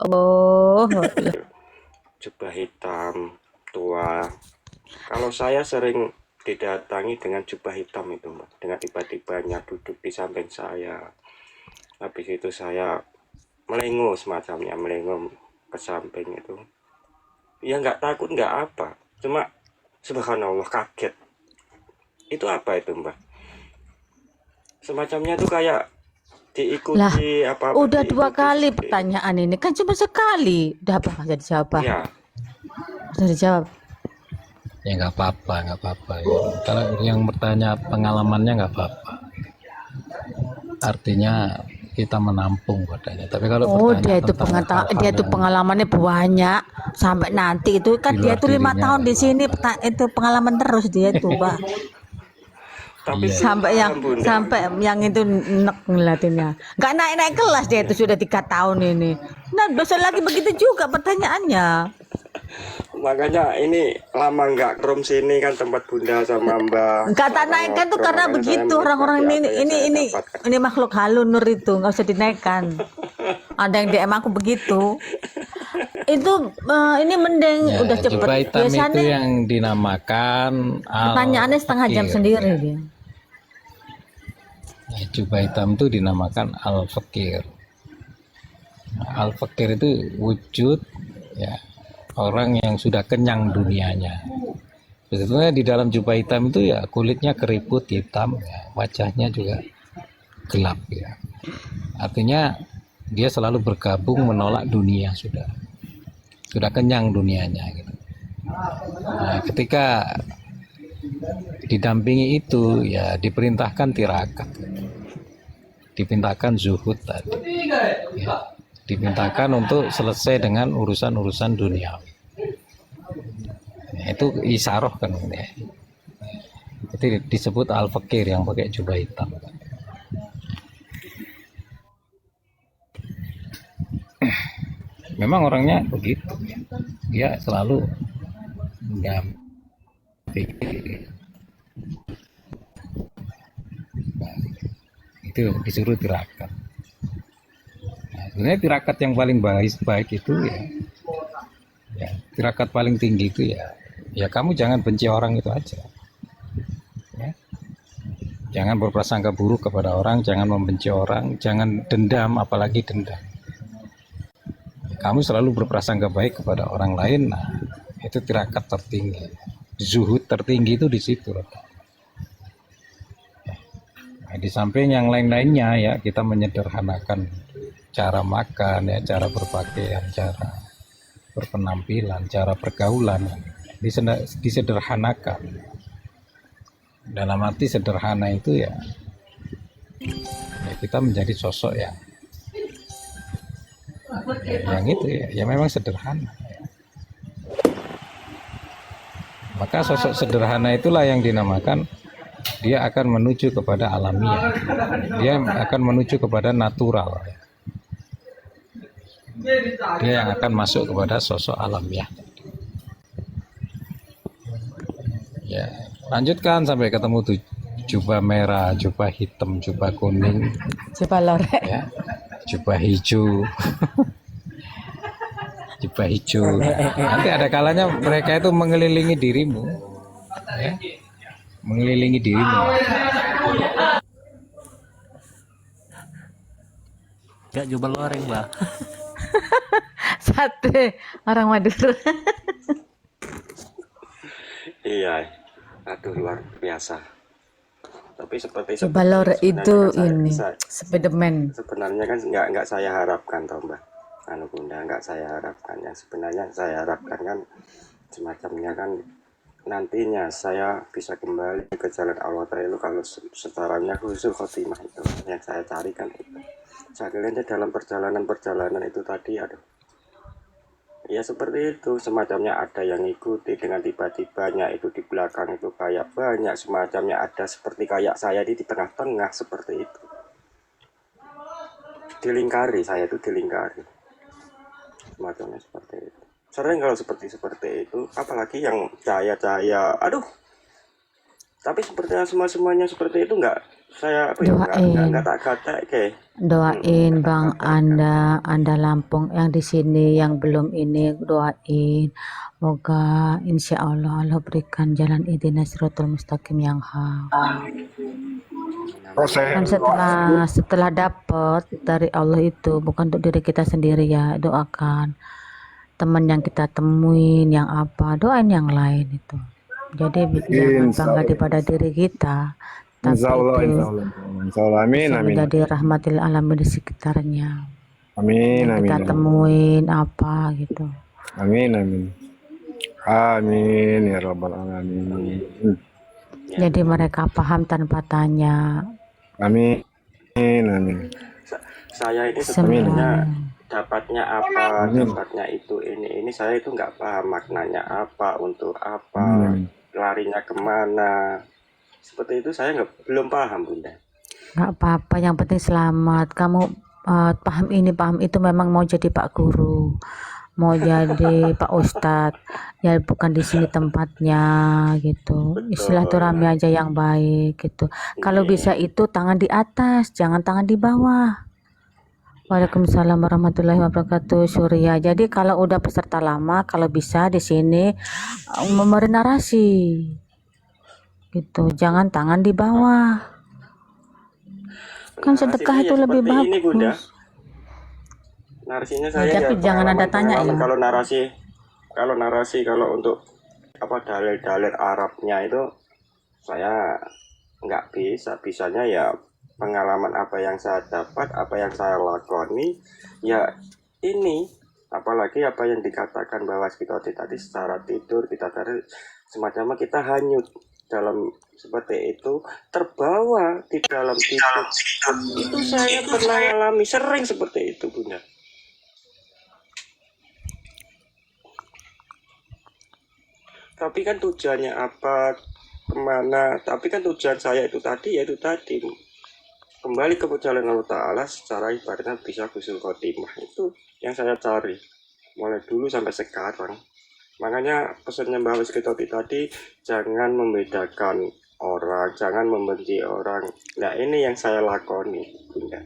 Oh, jubah hitam tua. Kalau saya sering didatangi dengan jubah hitam itu, Mbak, dengan tiba-tibanya duduk di samping saya. Habis itu saya melengos semacamnya, melengos ke samping itu. Ya nggak takut, nggak apa. Cuma subhanallah kaget. Itu apa itu, Mbak? Semacamnya tuh kayak lah, diikuti apa-apa, udah dua diikuti kali seperti itu. pertanyaan ini kan cuma sekali. Udah apa? Nggak dijawab apa? Ya, Udah dijawab. Ya nggak apa-apa ya. Kalau yang bertanya pengalamannya nggak apa-apa, artinya kita menampung padanya. Tapi kalau Oh, bertanya tentang hal-hal dia itu yang pengalamannya banyak sampai nanti itu kan di dia luar tuh 5 dirinya tahun nggak di sini apa-apa. itu pengalaman terus dia tuh, Pak. tapi Iya, Sampai yang paham Bunda. itu nek ngeliatinnya. Nggak naik-naik kelas dia itu sudah 3 tahun ini. Nah, besok lagi begitu juga pertanyaannya. Makanya ini lama nggak ke room sini kan, tempat Bunda sama Mbah. Nggak tak Sama naikkan tuh ngobrol, karena makanya saya begitu orang-orang menikmati ini apa yang ini saya ini dapatkan. ini makhluk halus Nur itu nggak usah dinaikkan. Ada yang DM aku begitu. Itu ini mending ya udah cepet. jubah hitam itu Biasanya yang dinamakan pertanyaannya setengah jam al-fakir. sendiri Ya. dia. Ya, jubah hitam itu dinamakan al-fakir. Nah, al-fakir itu wujud ya orang yang sudah kenyang dunianya. Sebetulnya di dalam jubah hitam itu ya kulitnya keriput hitam, ya, wajahnya juga gelap ya. Artinya dia selalu bergabung menolak dunia, sudah kenyang dunianya gitu. Nah, ketika didampingi itu ya diperintahkan tirakat, diperintahkan zuhud tadi, ya, diperintahkan untuk selesai dengan urusan-urusan dunia. Ya, itu isaroh kan ya. Itu disebut al-fakir yang pakai jubah hitam. Memang orangnya begitu, dia selalu mendampingi. Nah, itu disuruh tirakat. Nah, sebenarnya tirakat yang paling baik itu ya tirakat paling tinggi itu ya kamu jangan benci orang itu aja. Ya. Jangan berprasangka buruk kepada orang, jangan membenci orang, jangan dendam, apalagi dendam. Kamu selalu berprasangka baik kepada orang lain, nah itu tirakat tertinggi. Zuhud tertinggi itu di situ. Nah, di samping yang lain-lainnya ya kita menyederhanakan cara makan, ya, cara berpakaian, cara berpenampilan, cara pergaulan, disederhanakan. Dalam arti sederhana itu ya kita menjadi sosok yang itu ya memang sederhana. Maka sosok sederhana itulah yang dinamakan dia akan menuju kepada alamiah. Dia akan menuju kepada natural. Dia yang akan masuk kepada sosok alamiah. Ya, lanjutkan sampai ketemu tuh jubah merah, jubah hitam, jubah kuning, Coba lorek. ya, jubah hijau. Jubah hijau. Nanti ada kalanya mereka itu mengelilingi dirimu, ya, mengelilingi dirimu. Gak coba loreng, Mbak. Sate orang Madura. Iya, aduh luar biasa. Tapi seperti Coba seperti lorek sebenarnya itu kan ini Spiderman. sebenarnya kan nggak saya harapkan, toh Mbak. Anu Bunda, nggak saya harapkan. Yang sebenarnya saya harapkan kan semacamnya kan nantinya saya bisa kembali ke jalan Allah Ta'ala itu kalau setaranya husnul khotimah itu yang saya cari kan itu. Saya kira dalam perjalanan itu tadi aduh ya seperti itu, semacamnya ada yang ikuti dengan tiba-tibanya itu di belakang itu kayak banyak semacamnya ada seperti kayak saya di tengah-tengah seperti itu. Dilingkari, saya itu dilingkari. Semacamnya seperti itu. Sering kalau seperti itu, apalagi yang cahaya-cahaya, aduh, Tapi sepertinya semuanya seperti itu nggak saya apa ya nggak Doain, tak kata kayak doain nggak tak Bang kata kayak. Anda Lampung yang di sini yang belum ini doain. Moga insya Allah berikan jalan idina siratul mustaqim yang hak. Oh, Amin ya saya Kan Allah. setelah dapat dari Allah itu bukan untuk diri kita sendiri ya, doakan teman yang kita temuin yang apa, doain yang lain itu. Jadi jangan insya bangga Allah, pada diri kita, insya tapi Allah, insya itu Allah, insya Allah. Amin, bisa amin, menjadi rahmatil alamin di sekitarnya. amin, Yang amin, kita amin, temuin apa gitu. amin, amin, amin ya Rabbal alamin. Ya, Jadi mereka paham tanpa tanya Amin, amin, saya ini amin, sebenarnya semuanya. dapatnya apa, amin, dapatnya itu ini saya itu nggak paham maknanya apa, untuk amin, apa, amin. larinya kemana. Seperti itu saya belum paham Bunda. Nggak apa-apa, yang penting selamat. Kamu paham ini, paham itu, memang mau jadi Pak Guru, mau jadi Pak Ustadz, ya bukan di sini tempatnya gitu. Silaturahmi Betul. aja yang baik gitu. Kalau bisa Iya. itu tangan di atas, jangan tangan di bawah. Waalaikumsalam warahmatullahi wabarakatuh, Surya. Jadi kalau udah peserta lama, kalau bisa di sini memberi narasi gitu. Jangan tangan di bawah. Kan sedekah Narasinya ya itu lebih seperti ini Bunda. bagus. Narasinya Ya, saya ya tapi jangan ada tanya pengalaman ya. kalau untuk apa dalil-dalil Arabnya itu saya nggak bisanya ya pengalaman apa yang saya dapat, apa yang saya lakoni ya ini, apalagi apa yang dikatakan bahwa kita tadi secara tidur kita tadi semacamnya kita hanyut dalam seperti itu, terbawa di dalam tidur. Itu saya pernah alami sering seperti itu Bunda. Tapi kan tujuannya apa, kemana, tapi kan tujuan saya itu tadi kembali ke jalan Allah Ta'ala secara ibaratnya bisa husnul khotimah. Itu yang saya cari mulai dulu sampai sekarang. Makanya pesannya Mbak Wiskitoti tadi, jangan membedakan orang, jangan membenci orang. Nah ini yang saya lakoni Bunda.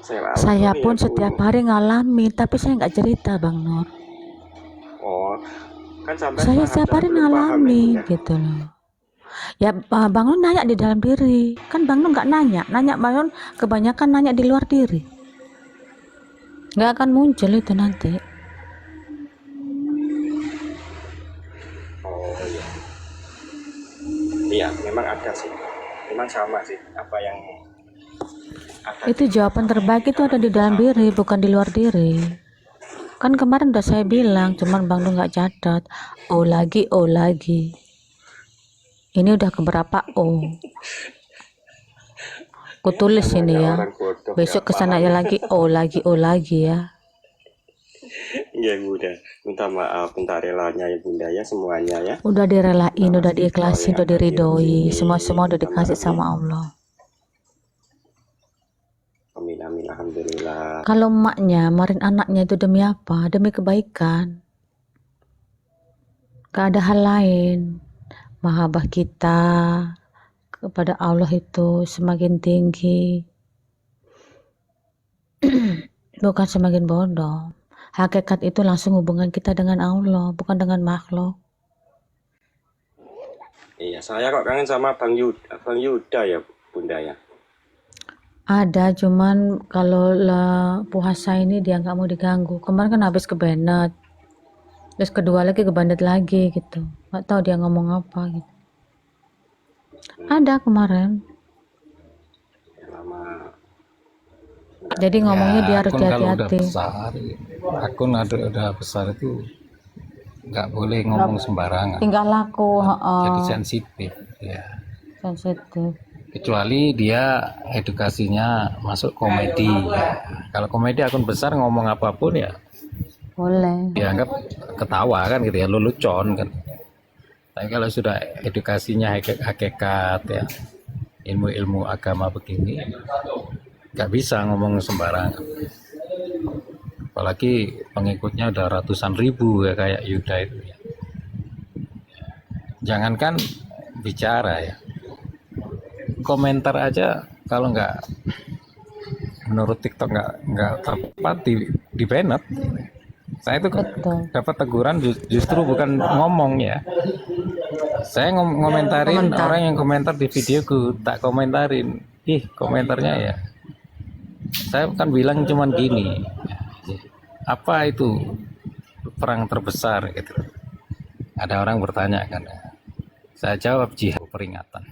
Saya Lakoni pun ya setiap dulu. hari ngalamin, tapi saya nggak cerita, Bang Nur. Oh kan sampai Saya paham, setiap saya hari belum paham ya ngalami Bunda. gitu loh. Ya Bang Nur nanya di dalam diri. Kan Bang Nur nggak nanya Bang Nur kebanyakan nanya di luar diri. Nggak akan muncul itu nanti. Oh iya. Iya, memang ada sih. Memang sama sih apa yang ada Itu jawaban terbaik itu ada di dalam diri, bukan di luar diri. Kan kemarin udah saya bilang, cuman Bang Nur nggak catat. Oh lagi. Ini udah keberapa O? Aku tulis ini namanya ya. orang bodoh Besok nggak kesana paham. ya lagi O lagi ya. Iya Bunda, minta maaf, minta relanya ya Bunda ya semuanya ya. Udah direlain, Minta udah maaf diikhlasin, yang udah ada di diridoi. sini. Semua udah Minta dikasih maaf ya. sama Allah. Amin amin alhamdulillah. Kalau emaknya marin anaknya itu demi apa? Demi kebaikan. Gak ada hal lain. Mahabbah kita kepada Allah itu semakin tinggi. Bukan semakin bodoh. Hakikat itu langsung hubungan kita dengan Allah, bukan dengan makhluk. Iya, saya kok kangen sama Bang Yuda ya Bunda ya. Ada, cuman kalau puasa ini dia nggak mau diganggu. Kemarin kan habis ke Bennett. Terus kedua lagi ke Bandit lagi gitu. Nggak tahu dia ngomong apa gitu. Ada kemarin. Lama. Jadi ngomongnya dia harus akun kalau udah hati-hati. besar, akun udah besar itu nggak boleh ngomong sembarangan, Tinggal laku, jadi sensitif ya. sensitif. Kecuali dia edukasinya masuk komedi ya. Kalau komedi akun besar ngomong apapun ya Boleh. dianggap ketawa kan gitu ya, lelucon kan. Tapi kalau sudah edukasinya hakikat ya, ilmu-ilmu agama begini, nggak bisa ngomong sembarangan. Apalagi pengikutnya udah ratusan ribu ya kayak Yuda itu ya. Jangankan bicara ya. Komentar aja kalau nggak menurut TikTok nggak tepat di banned. Saya itu Betul. dapat teguran justru bukan ngomong ya. Saya ngomentarin Komentar. orang yang komentar di videoku, tak komentarin. Ih, komentarnya ya. Saya kan bilang cuman gini. Apa itu perang terbesar gitu. Ada orang bertanya kan. Saya jawab jihad peringatan.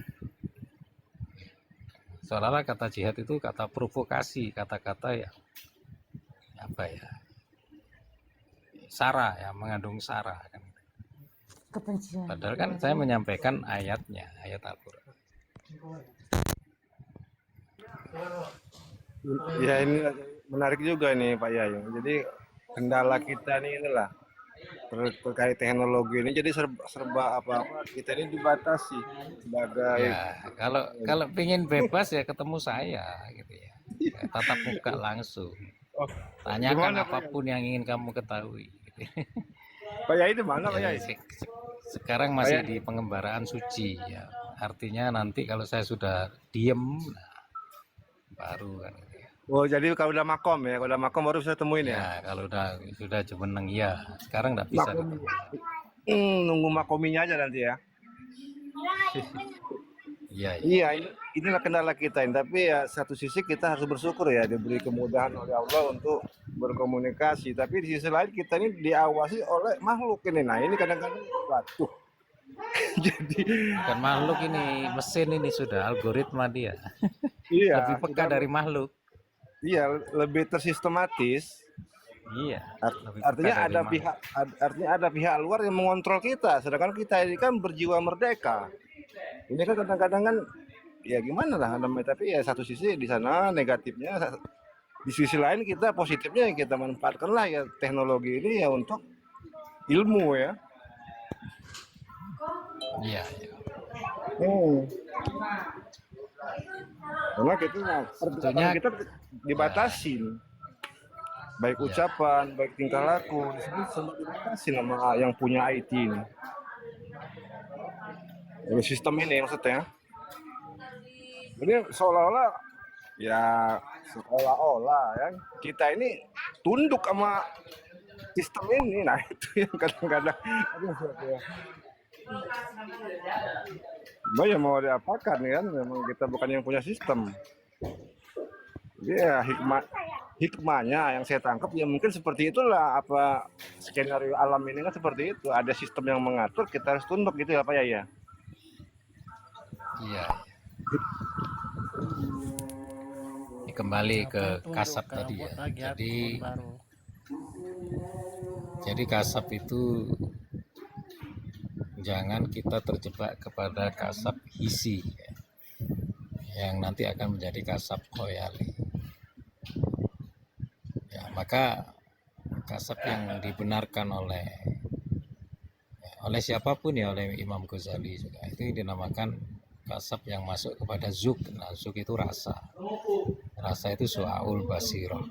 Seolah-olah kata jihad itu kata provokasi, kata-kata yang apa ya? Sara ya, mengandung sara kan. Kebencian. Padahal kan saya menyampaikan ayatnya, ayat Al-Qur'an. Ya ini menarik juga nih Pak Yayu. Jadi kendala kita nih inilah terkait teknologi ini jadi serba apa-apa kita ini dibatasi sebagai Ya, kalau pengen bebas ya ketemu saya gitu ya. Tatap muka langsung. oh, Tanyakan gimana Pak Yayu? apapun yang ingin kamu ketahui gitu. Pak Yayu di mana Pak Ya, Yayu? sekarang Pak masih Yayu? di pengembaraan suci ya. Artinya nanti kalau saya sudah diem, nah, baru kan gitu ya. Oh jadi kalau udah makom ya, kalau udah makom baru bisa temuin ya. Ya, kalau sudah jemeneng ya. Sekarang nggak bisa Makom, ketemu. nunggu makominya aja nanti ya. Iya, iya. Iya, inilah kendala kita ini. Tapi ya satu sisi kita harus bersyukur ya diberi kemudahan oleh Allah untuk berkomunikasi. Tapi di sisi lain kita ini diawasi oleh makhluk ini. Nah ini kadang-kadang waduh. Jadi Bukan makhluk ini, mesin ini sudah algoritma dia. iya, Lebih peka dari makhluk. iya lebih tersistematis. Iya, lebih peka Artinya dari ada makhluk. artinya ada pihak luar yang mengontrol kita. Sedangkan kita ini kan berjiwa merdeka. Ini kan kadang-kadang kan ya gimana lah namanya, tapi ya satu sisi di sana negatifnya, di sisi lain kita positifnya yang kita manfaatkanlah ya teknologi ini ya untuk ilmu ya. Iya, iya. Hmm. Karena kita Sebetulnya kita dibatasin, baik ya, ucapan, baik tingkah laku, di sini semua dibatasin sama yang punya IT ini. Oleh sistem ini maksudnya. Ini seolah-olah ya seolah-olah ya kita ini tunduk sama sistem ini. Nah itu yang kadang-kadang aduh, ya. Ya mau diapakan kan, memang kita bukan yang punya sistem. Ya hikmahnya yang saya tangkap ya mungkin seperti itulah, apa skenario alam ini kan seperti itu, ada sistem yang mengatur, kita harus tunduk gitu ya Pak ya. iya. Ini kembali ke kasab tadi ya. Jadi kasab itu jangan kita terjebak kepada kasab hisi ya, yang nanti akan menjadi kasab khoyali. Ya, maka kasab yang dibenarkan oleh siapapun ya, oleh Imam Ghazali juga, itu dinamakan kasab yang masuk kepada zuk. Nah, zuk itu rasa. Rasa itu su'aul basirah.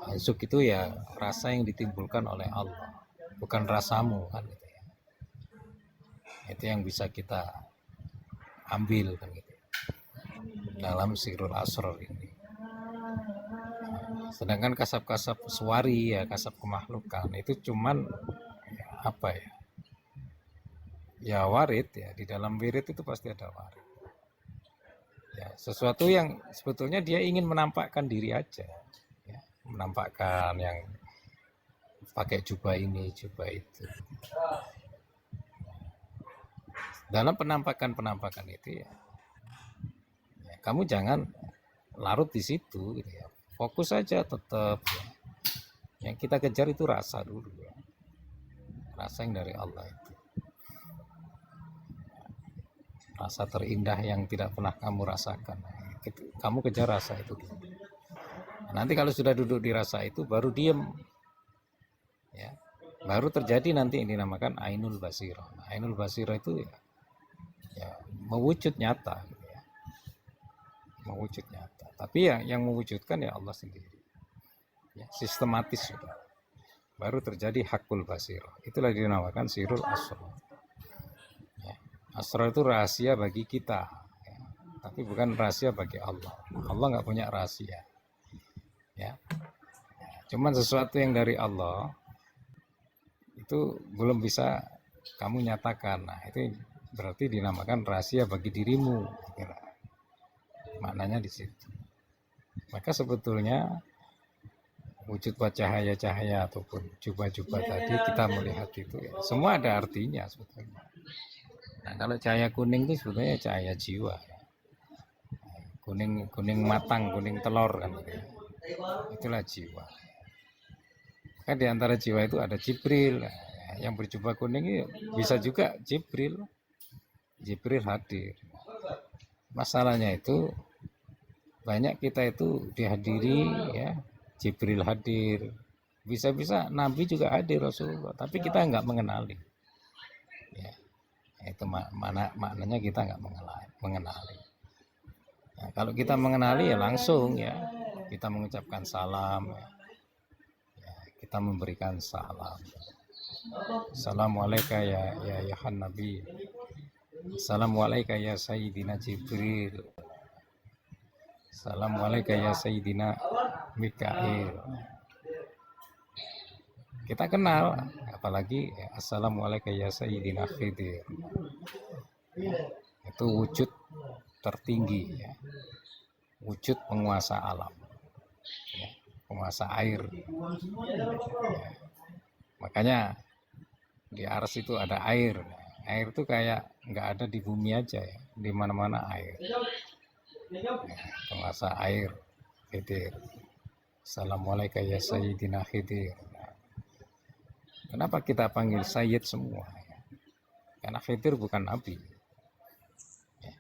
Nah, zuk itu ya rasa yang ditimbulkan oleh Allah, bukan rasamu kan gitu ya. Itu yang bisa kita ambil kan gitu dalam Sirul Asrar ini. Sedangkan kasab-kasab suwari ya, kasab kemakhlukan itu cuman ya, apa ya? Ya warid ya, di dalam wirid itu pasti ada warid. Ya, sesuatu yang sebetulnya dia ingin menampakkan diri aja. Ya, menampakkan yang pakai jubah ini, jubah itu. Dalam penampakan itu ya, kamu jangan larut di situ gitu ya. Fokus saja tetap ya. Yang kita kejar itu rasa dulu ya. Rasa yang dari Allah itu. Rasa terindah yang tidak pernah kamu rasakan. Kamu kejar rasa itu dulu. Nanti kalau sudah duduk di rasa itu baru diem. Ya. Baru terjadi nanti yang dinamakan ainul basirah. Nah, ainul basirah itu ya mewujud nyata gitu ya. Mewujud nyata. Tapi yang mewujudkan ya Allah sendiri. Ya, sistematis sudah. Baru terjadi hakul basirah. Itulah dinamakan sirul asrar. Ya. Asrar itu rahasia bagi kita, ya. Tapi bukan rahasia bagi Allah. Allah nggak punya rahasia, ya. Cuman sesuatu yang dari Allah itu belum bisa kamu nyatakan. Nah, itu berarti dinamakan rahasia bagi dirimu. Kira. Maknanya di situ. Maka sebetulnya wujud cahaya-cahaya ataupun jubah-jubah tadi kita melihat itu ya, semua ada artinya sebetulnya. Nah, kalau cahaya kuning itu sebetulnya cahaya jiwa. Kuning kuning matang, kuning telur kan gitu ya. Itulah jiwa. Kan di antara jiwa itu ada Jibril. Nah, yang berjubah kuning itu bisa juga Jibril. Jibril hadir. Masalahnya itu banyak kita itu dihadiri ya, Jibril hadir. Bisa-bisa Nabi juga hadir, Rasulullah, tapi kita nggak mengenali. Ya, itu maknanya kita nggak mengenali. Nah, kalau kita mengenali ya langsung ya kita mengucapkan salam ya. Kita memberikan salam. Assalamualaikum ya Nabi. Assalamualaikum ya Sayyidina Jibril. Assalamualaikum ya Sayyidina Mikail. Kita kenal, apalagi ya, Assalamualaikum ya Sayyidina Khidir. Itu wujud tertinggi ya. Wujud penguasa alam. Ya, penguasa air. Ya. Makanya di Ars itu ada air. Air itu kayak nggak ada di bumi aja ya, di mana-mana air. Ya, penguasa air, Khidir. Assalamualaikum ya Sayyidina Khidir. Nah, kenapa kita panggil Sayyid semua? Ya? Karena Khidir bukan nabi. Ya,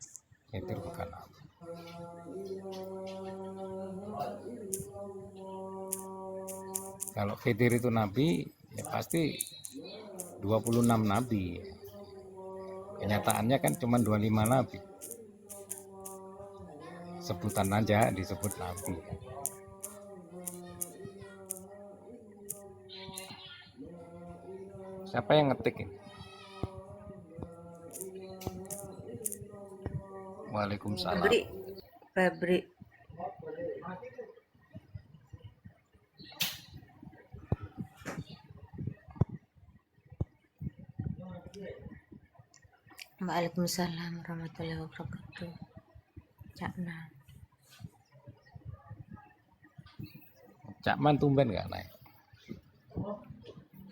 Khidir bukan nabi. Kalau Khidir itu nabi, ya pasti 26 nabi. Kenyataannya kan cuma 25 nabi. Sebutan aja disebut nabi. Siapa yang ngetik ini? Waalaikumsalam. Febri. Waalaikumsalam warahmatullahi wabarakatuh. Cakna. Cakman tumben nggak naik?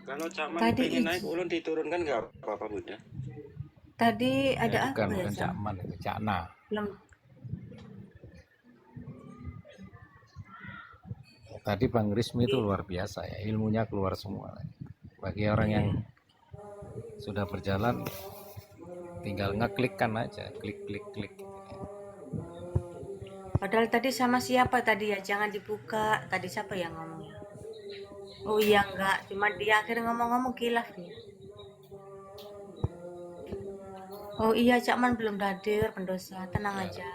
Kalau Cakman Tadi pengen naik ulun diturunkan nggak apa-apa Bunda. Tadi ada Bukan, apa ya, bukan Cak? Cakman itu, Cakna. Belum. Tadi Bang Rismi itu luar biasa ya, ilmunya keluar semua. Bagi orang yang sudah berjalan, tinggal ngeklikkan aja, klik. Padahal tadi sama siapa tadi ya? Jangan dibuka. Tadi siapa yang ngomongnya? Oh iya enggak, cuma dia akhirnya ngomong-ngomong kilaf dia. Oh iya, Cakman belum hadir, pendosa. Tenang aja.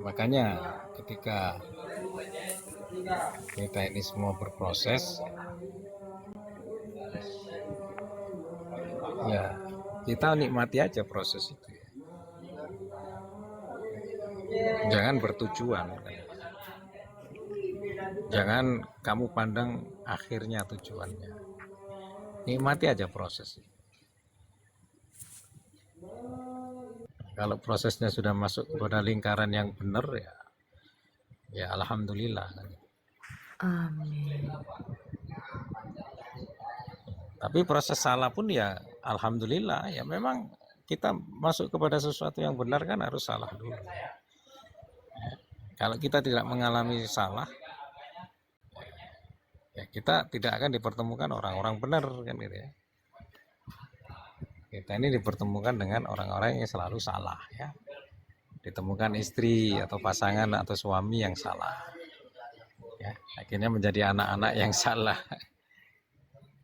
Makanya ketika kita ini semua berproses, ya kita nikmati aja proses itu. Jangan bertujuan. Jangan kamu pandang akhirnya tujuannya. Nikmati aja proses. Kalau prosesnya sudah masuk kepada lingkaran yang benar ya alhamdulillah. Amin. Tapi proses salah pun ya alhamdulillah, ya memang kita masuk kepada sesuatu yang benar kan harus salah dulu. Kalau kita tidak mengalami salah, ya kita tidak akan dipertemukan orang-orang benar kan gitu ya. Kita ini dipertemukan dengan orang-orang yang selalu salah ya. Ditemukan istri atau pasangan atau suami yang salah. Ya, akhirnya menjadi anak-anak yang salah.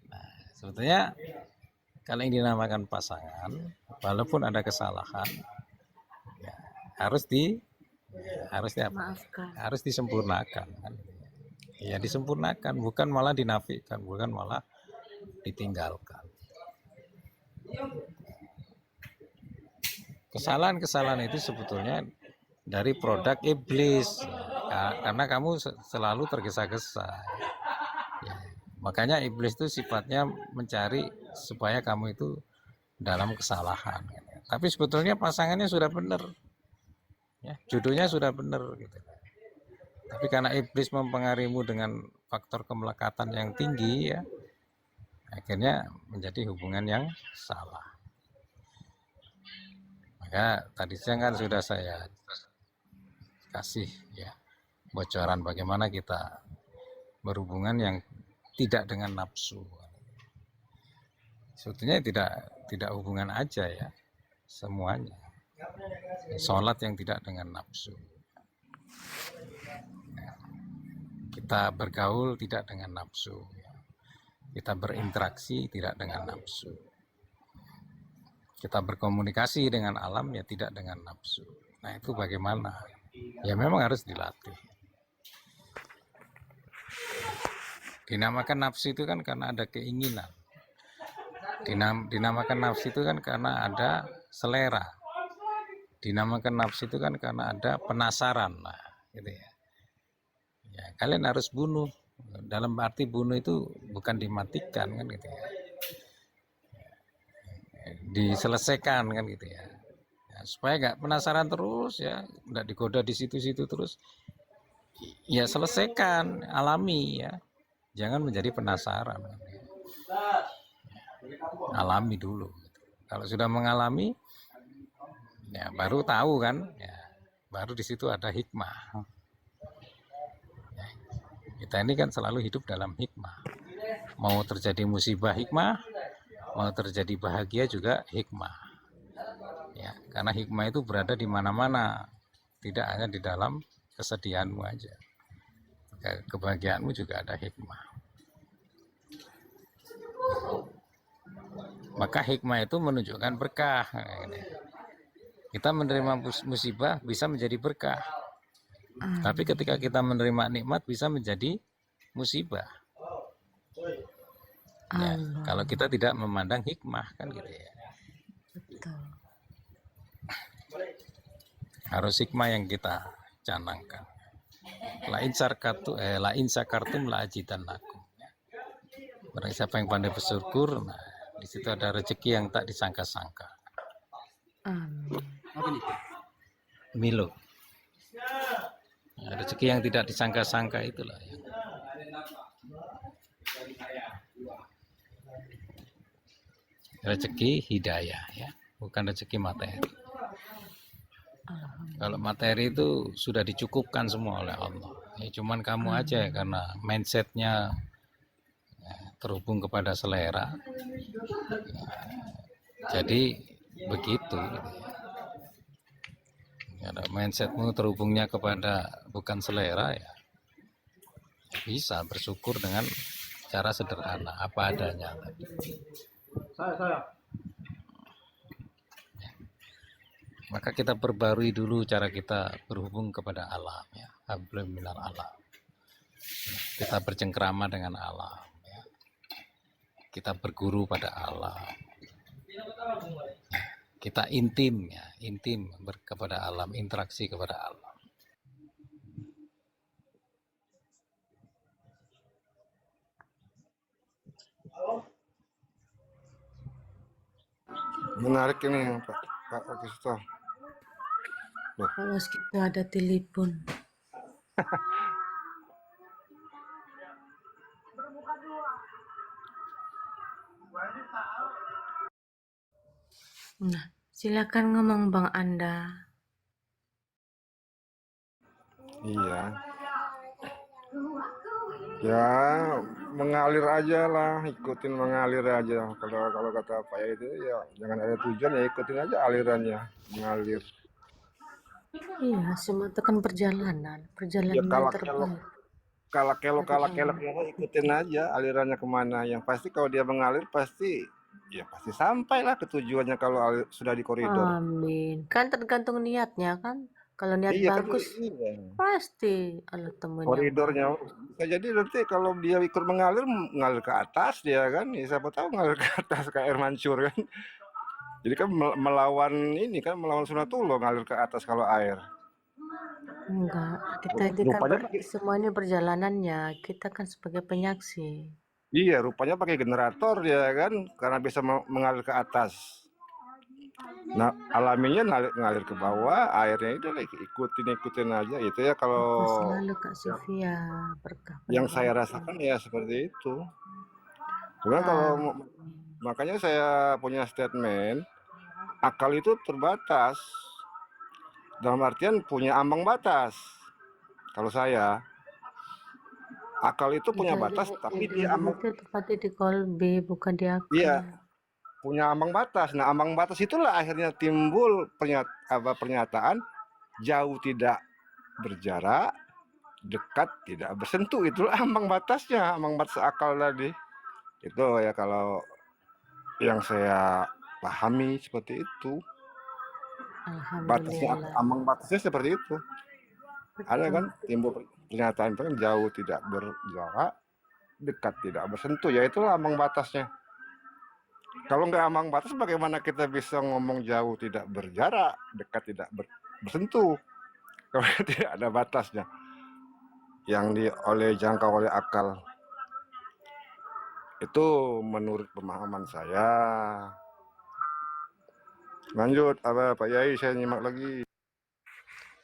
Nah, sebetulnya kalau yang dinamakan pasangan, walaupun ada kesalahan, ya, harus Maafkan. harus disempurnakan kan. ya disempurnakan, bukan malah dinafikan, bukan malah ditinggalkan. Kesalahan-kesalahan itu sebetulnya dari produk iblis, karena kamu selalu tergesa-gesa. Ya, makanya iblis itu sifatnya mencari supaya kamu itu dalam kesalahan. Tapi sebetulnya pasangannya sudah benar, ya, jodohnya sudah benar gitu. Tapi karena iblis mempengaruhimu dengan faktor kemelekatan yang tinggi, ya, akhirnya menjadi hubungan yang salah. Maka tadi siang kan sudah saya kasih ya bocoran bagaimana kita berhubungan yang tidak dengan nafsu. Sebetulnya tidak hubungan aja ya, semuanya. Sholat yang tidak dengan nafsu. Kita bergaul tidak dengan nafsu. Kita berinteraksi tidak dengan nafsu. Kita berkomunikasi dengan alam ya tidak dengan nafsu. Nah itu bagaimana? Ya memang harus dilatih. Dinamakan nafsu itu kan karena ada keinginan. Dinamakan nafsu itu kan karena ada selera. Dinamakan nafsu itu kan karena ada penasaran. Nah, gitu ya. Ya, kalian harus bunuh. Dalam arti bunuh itu bukan dimatikan kan gitu ya. Diselesaikan kan gitu ya. Ya supaya nggak penasaran terus ya, nggak digoda di situ-situ terus. Ya selesaikan, alami ya. Jangan menjadi penasaran. Alami dulu. Kalau sudah mengalami, ya baru tahu kan. Ya, baru di situ ada hikmah. Ya, kita ini kan selalu hidup dalam hikmah. Mau terjadi musibah hikmah, mau terjadi bahagia juga hikmah. Ya, karena hikmah itu berada di mana-mana, tidak hanya di dalam kesedihanmu aja. Kebahagiaanmu juga ada hikmah. Maka hikmah itu menunjukkan berkah. Kita menerima musibah bisa menjadi berkah. Tapi ketika kita menerima nikmat bisa menjadi musibah. Ya, kalau kita tidak memandang hikmah kan gitu ya. Betul. Harus hikmah yang kita canangkan. La in syakartum la azidannakum. Barang siapa yang pandai bersyukur, nah di situ ada rezeki yang tak disangka-sangka. Milo. Nah, rezeki yang tidak disangka-sangka itulah yang rezeki hidayah ya, bukan rezeki materi. Kalau materi itu sudah dicukupkan semua oleh Allah. Ya, cuman kamu aja karena mindsetnya ya, terhubung kepada selera. Ya, jadi begitu. Ya, mindsetmu terhubungnya kepada bukan selera ya. Bisa bersyukur dengan cara sederhana apa adanya. Maka kita perbarui dulu cara kita berhubung kepada alam ya, hablum minal alam. Kita bercengkrama dengan alam ya. Kita berguru pada alam. Kita intim ya, intim kepada alam, interaksi kepada alam. Menarik ini Pak Kristo. Awas kita ada telepon. Nah, silakan ngomong Bang Anda. Iya. Ya mengalir aja lah, ikutin mengalir aja. Kalau kata Pak itu ya jangan ada tujuan ya ikutin aja alirannya, mengalir. Iya, semua itu kan perjalanan Ya yang kalau terbaik. kalau kelok ikutin aja alirannya kemana. Yang pasti kalau dia mengalir pasti ya pasti sampai lah ke tujuannya kalau sudah di koridor. Amin. Kan tergantung niatnya kan. Kalau niat Iya kan, bagus iya. pasti Allah temuin yang Koridornya baik. bisa jadi nanti kalau dia ikut mengalir, mengalir ke atas dia kan, ya siapa tahu mengalir ke atas kayak air mancur kan. Jadi kan melawan ini kan, melawan sunatullah ngalir ke atas kalau air. Enggak, kita ini kan Rupanya pakai, semuanya perjalanannya, kita kan sebagai penyaksi. iya rupanya pakai generator dia kan, karena bisa mengalir ke atas. Nah alaminya ngalir ke bawah, airnya itu lagi ikutin aja itu ya. Kalau Itu selalu Kak Sofia, berkah yang penuh saya itu. rasakan ya seperti itu. Cuman kalau makanya saya punya statement, akal itu terbatas. Dalam artian punya ambang batas. Kalau saya, akal itu punya batas, tapi dia Itu tepatnya di kolbe, bukan di iya, akal. punya ambang batas. Nah, ambang batas itulah akhirnya timbul pernyataan jauh tidak berjarak, dekat tidak bersentuh. Itulah ambang batasnya, ambang batas akal tadi. Itu ya kalau yang saya pahami seperti itu. Batasnya, Alhamdulillah. ambang batasnya seperti itu. Ada Betul. kan timbul pernyataan jauh tidak berjarak, dekat tidak bersentuh. Ya itulah ambang batasnya. Kalau nggak ambang batas, bagaimana kita bisa ngomong jauh tidak berjarak, dekat tidak bersentuh? Kalau tidak ada batasnya yang jangkau oleh akal. Itu menurut pemahaman saya. Lanjut, apa Pak Yai, saya nyimak lagi.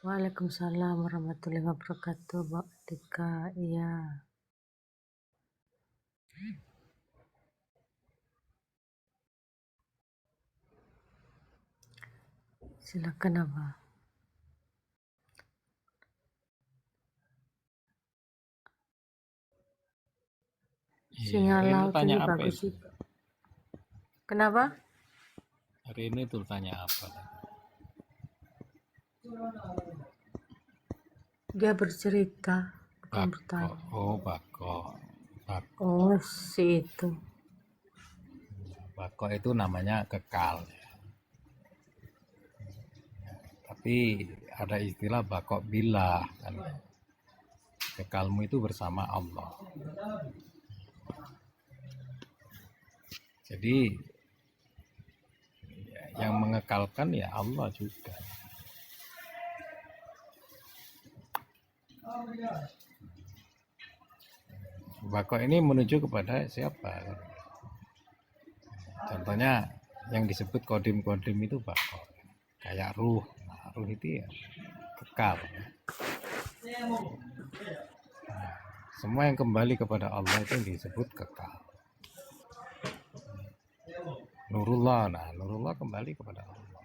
Waalaikumsalam warahmatullahi wabarakatuh, Mbak Tika. Iya. Silakan apa? Sinyal Rene laut tanya ini apa bagus itu? itu. Kenapa? Rene tuh tanya apa? Dia bercerita, bukan Bako. bertanya. Oh, bako. Bako. Oh, si itu. Bako itu namanya kekal. Tapi ada istilah bako billah kan. Kekalmu itu bersama Allah. Jadi yang mengekalkan ya Allah juga. Bako ini menuju kepada siapa? Contohnya yang disebut kodim-kodim itu bako. Kayak ruh. Nah, ruh itu ya kekal. Semua yang kembali kepada Allah itu disebut kekal. Nurullah, nah Nurullah kembali kepada Allah.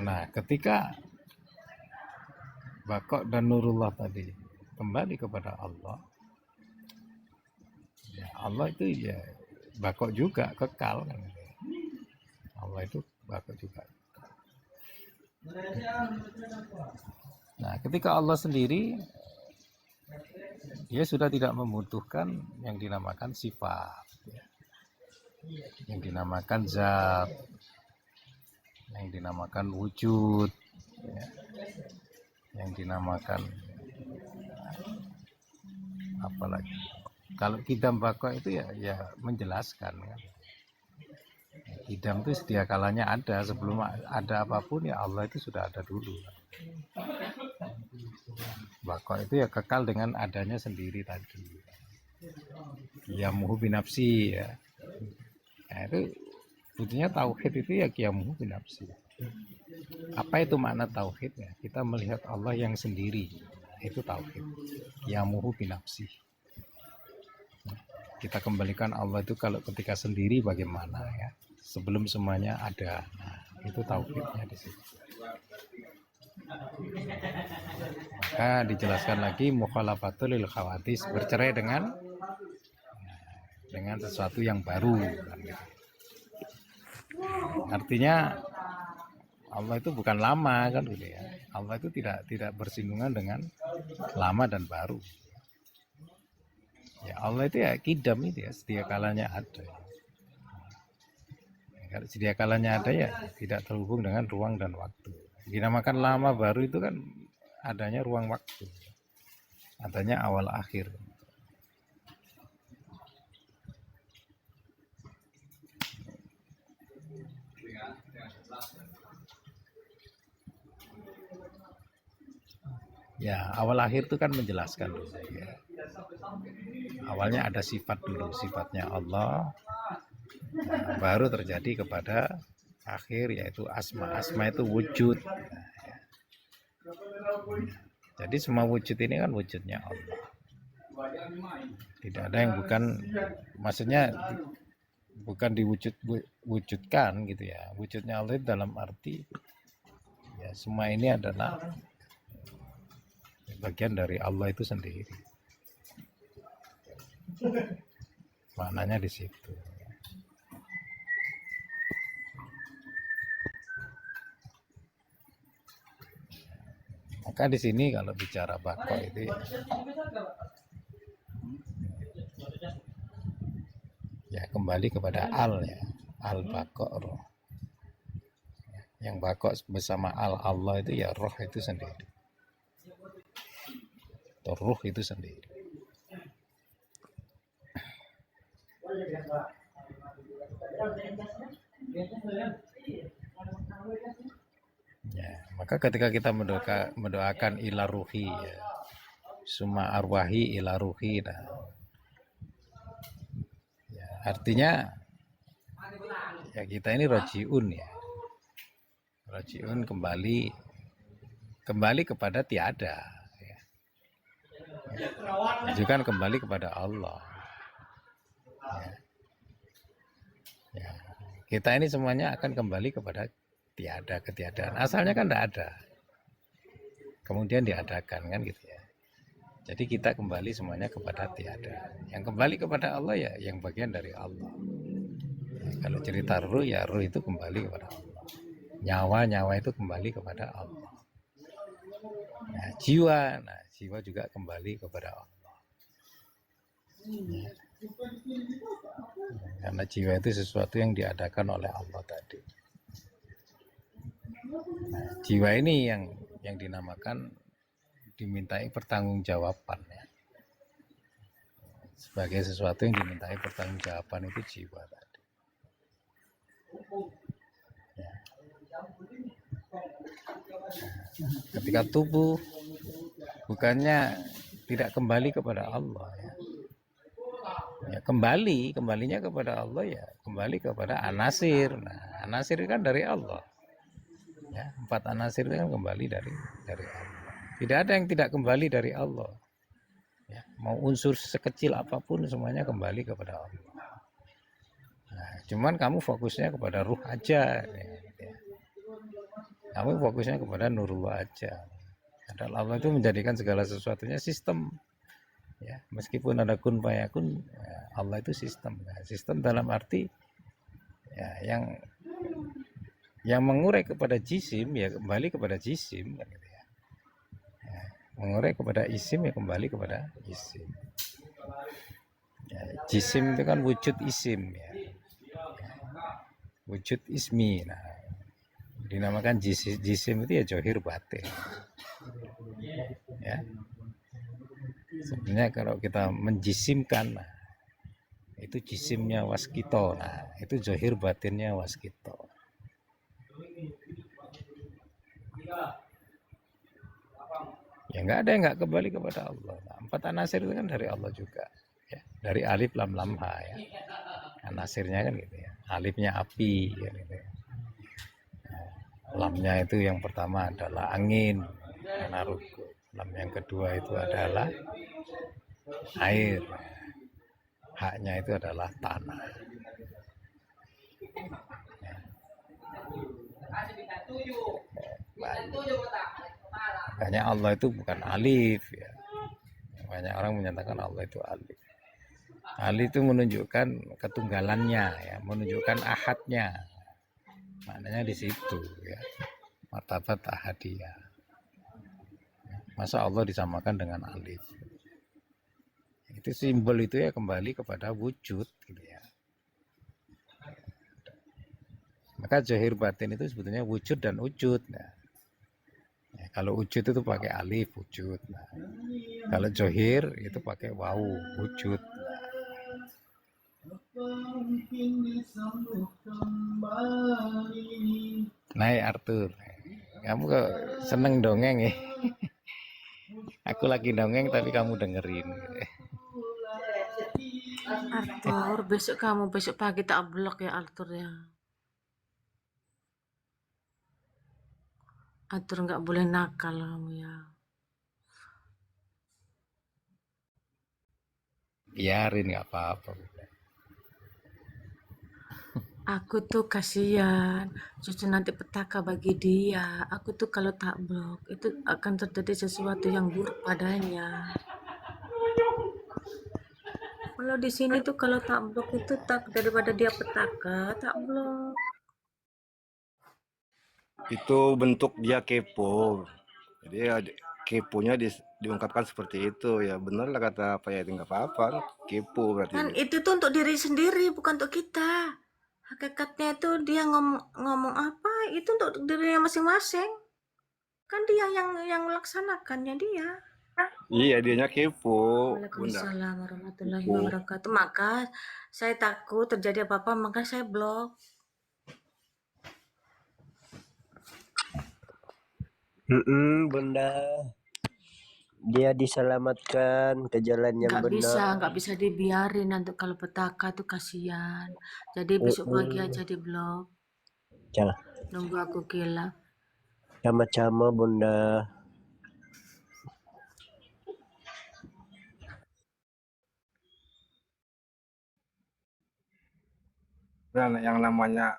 Nah, ketika Bako dan Nurullah tadi kembali kepada Allah, ya Allah itu ya Bako juga kekal kan. Allah itu Bako juga. Nah, ketika Allah sendiri, dia sudah tidak membutuhkan yang dinamakan sifat, ya. Yang dinamakan zat, yang dinamakan wujud, ya. Yang dinamakan apalagi. Kalau kidam bako itu ya menjelaskan kan. Kidam itu sedia kalanya ada, sebelum ada apapun ya Allah itu sudah ada dulu. Bako itu ya kekal dengan adanya sendiri tadi. Qiyamuhu binafsi ya. Nah, itu sebetulnya tauhid itu ya qiyamuhu binafsi. Apa itu makna tauhid ya? Kita melihat Allah yang sendiri. Itu tauhid. Qiyamuhu binafsi. Kita kembalikan Allah itu kalau ketika sendiri bagaimana ya? Sebelum semuanya ada. Nah, itu tauhidnya di situ. Maka dijelaskan lagi mukhalafatul lil khawatis, bercerai dengan sesuatu yang baru kan gitu. Artinya Allah itu bukan lama kan gitu ya. Allah itu tidak bersinggungan dengan lama dan baru. Ya Allah itu ya kidam itu ya, sedia kalanya ada. Kalau sedia kalanya ada ya tidak terhubung dengan ruang dan waktu. Dinamakan lama baru itu kan adanya ruang waktu, adanya awal akhir. Ya, awal akhir itu kan menjelaskan dulu ya. Awalnya ada sifat dulu, sifatnya Allah, nah, baru terjadi kepada akhir yaitu asma. Asma itu wujud. Nah, ya. Jadi semua wujud ini kan wujudnya Allah. Tidak ada yang bukan, maksudnya bukan diwujudkan gitu ya. Wujudnya Allah itu dalam arti ya semua ini adalah bagian dari Allah itu sendiri. Maknanya di situ. Maka di sini kalau bicara bako itu ya kembali kepada al ya, al bako roh. Yang bako bersama al Allah itu ya roh itu sendiri. Atau ruh itu sendiri. Ya, maka ketika kita mendoakan ila ruhi ya, summa arwahi ila ruhi, nah, ya, artinya ya kita ini rojiun ya, rojiun kembali kepada tiada, ya. Juga kembali kepada Allah. Ya. Ya. Kita ini semuanya akan kembali kepada tiada, ketiadaan. Asalnya kan tidak ada, kemudian diadakan kan gitu ya. Jadi kita kembali semuanya kepada tiada. Yang kembali kepada Allah ya yang bagian dari Allah. Ya, kalau cerita ruh ya ruh itu kembali kepada Allah. Nyawa itu kembali kepada Allah. Nah, jiwa juga kembali kepada Allah. Ya. Karena jiwa itu sesuatu yang diadakan oleh Allah tadi. Nah, jiwa ini yang dinamakan dimintai pertanggungjawaban ya. Sebagai sesuatu yang dimintai pertanggungjawaban itu jiwa tadi. Ya. Ketika tubuh bukannya tidak kembali kepada Allah ya. Ya kembalinya kepada Allah ya kembali kepada anasir. Nah, anasir kan dari Allah. Ya, 4 anasir itu kan kembali dari Allah. Tidak ada yang tidak kembali dari Allah. Ya, mau unsur sekecil apapun semuanya kembali kepada Allah. Nah, cuman kamu fokusnya kepada ruh aja. Ya. Kamu fokusnya kepada nurullah aja. Padahal Allah itu menjadikan segala sesuatunya sistem. Ya, meskipun ada kun fayakun, ya, Allah itu sistem. Nah, sistem dalam arti ya yang mengurai kepada jisim ya kembali kepada jisim kan gitu ya. Ya, mengurai kepada isim ya kembali kepada isim. Ya, jisim itu kan wujud isim ya. Wujud ismi. Nah, dinamakan jisim itu ya johir batin. Ya. Sebenarnya kalau kita menjisimkan, nah, itu jisimnya waskito, nah itu zohir batinnya waskito. Ya nggak ada yang nggak kembali kepada Allah. Nah, 4 anasir itu kan dari Allah juga, ya. Dari alif lam lam ha ya. Anasirnya kan gitu ya. Alifnya api, ya, gitu ya. Nah, lamnya itu yang pertama adalah angin, anaruku. Lam yang kedua itu adalah air, haknya itu adalah tanah. Ya. Makanya Allah itu bukan alif ya. Banyak orang menyatakan Allah itu alif. Alif itu menunjukkan ketunggalannya ya, menunjukkan ahadnya. Maknanya di situ ya. Martabat ahadiyah. Masa Allah disamakan dengan alif? Itu simbol itu ya kembali kepada wujud gitu ya. Maka zahir batin itu sebetulnya wujud dan wujud. Nah, ya, kalau wujud itu pakai alif wujud. Nah, kalau zahir itu pakai wawu wujud. Naik Arthur, kamu kok seneng dongeng ya? Aku lagi dongeng tapi kamu dengerin. Arthur, besok pagi tak blok ya Arthur ya. Arthur nggak boleh nakal kamu ya. Biarin nggak apa-apa. Aku tuh kasihan, justru nanti petaka bagi dia. Aku tuh kalau tak blok, itu akan terjadi sesuatu yang buruk padanya. Kalau di sini tuh kalau tak blok itu tak daripada dia petaka, tak blok. Itu bentuk dia kepo. Jadi ya, keponya diungkapkan seperti itu ya, bener lah kata apa ya, itu nggak apa-apa, kepo berarti. Kan itu tuh untuk diri sendiri, bukan untuk kita. Hakikatnya itu dia ngomong apa, itu untuk dirinya masing-masing. Kan dia yang melaksanakannya dia. Iya, dianya kepo, Bunda. Waalaikumsalam warahmatullahi wabarakatuh. Maka saya takut terjadi apa-apa, maka saya blok. Bunda, dia diselamatkan ke jalan yang benar. Nggak bisa dibiarin nanti kalau petaka tuh kasihan. Jadi besok pagi aja di blok. Jangan, Nunggu aku kilap. sama-sama Bunda. Dan yang namanya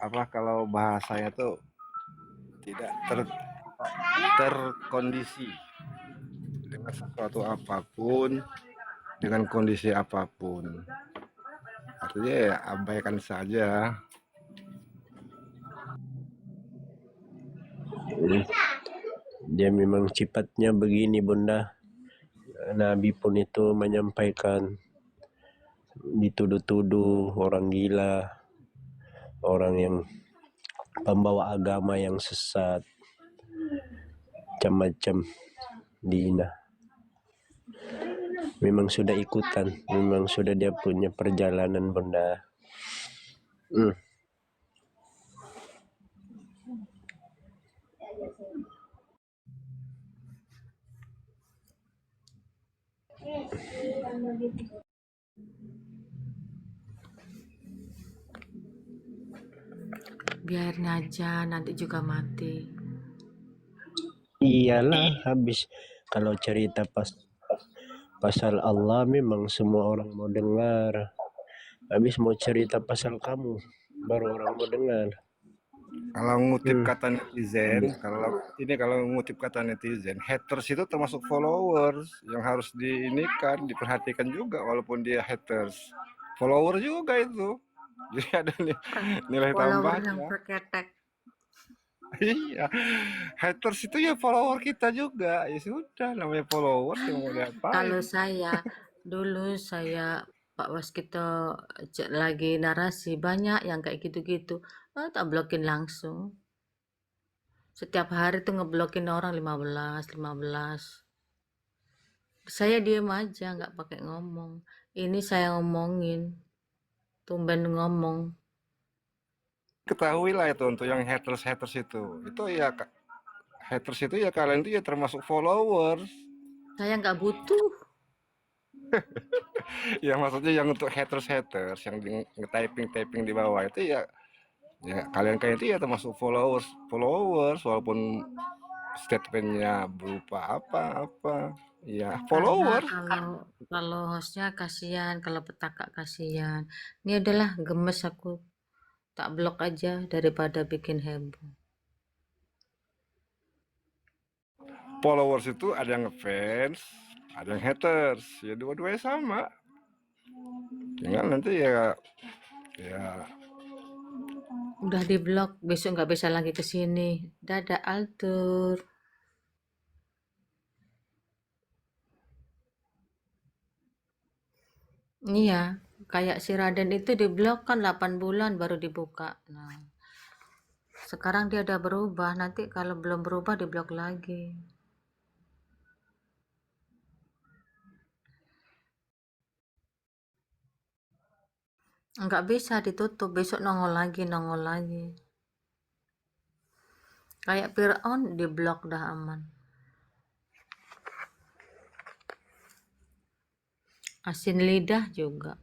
apa, kalau bahasanya tuh tidak terkondisi dengan sesuatu apapun, dengan kondisi apapun. Artinya ya abaikan saja. Dia memang sifatnya begini Bunda. Nabi pun itu menyampaikan, dituduh-tuduh orang gila, orang yang pembawa agama yang sesat, macam-macam dihina. Memang sudah ikutan, memang sudah dia punya perjalanan Bunda. Biarin aja, nanti juga mati. Iyalah, habis kalau cerita pasal Allah memang semua orang mau dengar. Habis mau cerita pasal kamu, baru orang mau dengar. Kalau ngutip kata netizen, kalau ngutip kata netizen, haters itu termasuk followers yang harus diperhatikan juga, walaupun dia haters. Follower juga itu. Jadi ada nilai Follower yang tambahnya. berketek. Iya, haters itu ya follower kita juga. Ya sudah, namanya followers yang mau diapain. Kalau dulu saya Pak Waskito lagi narasi, banyak yang kayak gitu-gitu. Tak blokin langsung. Setiap hari tuh ngeblokin orang 15. Saya diem aja, nggak pakai ngomong. Ini saya ngomongin, tumben ngomong. Ketahui lah itu untuk yang haters itu ya, haters itu ya kalian itu ya termasuk followers. Saya nggak butuh. Ya maksudnya yang untuk haters yang nge-typing di bawah itu ya kalian itu ya termasuk followers walaupun statementnya berupa apa ya follower. Karena kalau hostnya kasihan, kalau petaka kasihan. Ini adalah gemes aku, tak blok aja daripada bikin heboh. Followers itu ada yang ngefans, ada yang haters, ya dua-duanya sama. Tinggal nanti ya Udah di blok, besok nggak bisa lagi ke sini. Dadah Altur. Iya, kayak si Raden itu di blok kan 8 bulan baru dibuka. Nah, Sekarang dia udah berubah, nanti kalau belum berubah diblok lagi. Nggak bisa ditutup, besok nongol lagi. Kayak Fir'aun diblok dah aman. Asin lidah juga.